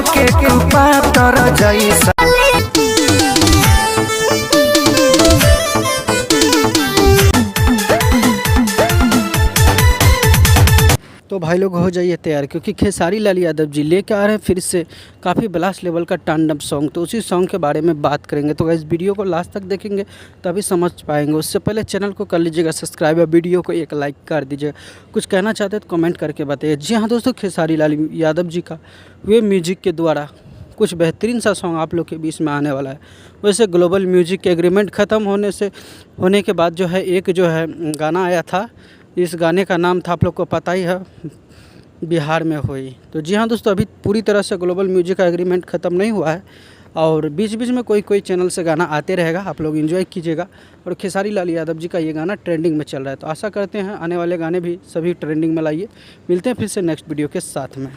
हमके कृपा कर जैसा। तो भाई लोग हो जाइए तैयार, क्योंकि खेसारी लाल यादव जी लेके आ रहे हैं फिर से काफ़ी ब्लास्ट लेवल का तांडव सॉन्ग। तो उसी सॉन्ग के बारे में बात करेंगे। तो इस वीडियो को लास्ट तक देखेंगे तभी समझ पाएंगे। उससे पहले चैनल को कर लीजिएगा सब्सक्राइब और वीडियो को एक लाइक कर दीजिएगा। कुछ कहना चाहते हैं तो कमेंट करके बताइए। जी हाँ दोस्तों, खेसारी लाल यादव जी का वे म्यूजिक के द्वारा कुछ बेहतरीन सा सॉन्ग आप लोग के बीच में आने वाला है। वैसे ग्लोबल म्यूजिक के एग्रीमेंट ख़त्म होने के बाद जो है एक जो है गाना आया था। इस गाने का नाम था, आप लोग को पता ही है, बिहार में हुई। तो जी हाँ दोस्तों, अभी पूरी तरह से ग्लोबल म्यूजिक का एग्रीमेंट ख़त्म नहीं हुआ है और बीच बीच में कोई चैनल से गाना आते रहेगा। आप लोग एंजॉय कीजिएगा। और खेसारी लाल यादव जी का ये गाना ट्रेंडिंग में चल रहा है। तो आशा करते हैं आने वाले गाने भी सभी ट्रेंडिंग में लाइए। मिलते हैं फिर से नेक्स्ट वीडियो के साथ में।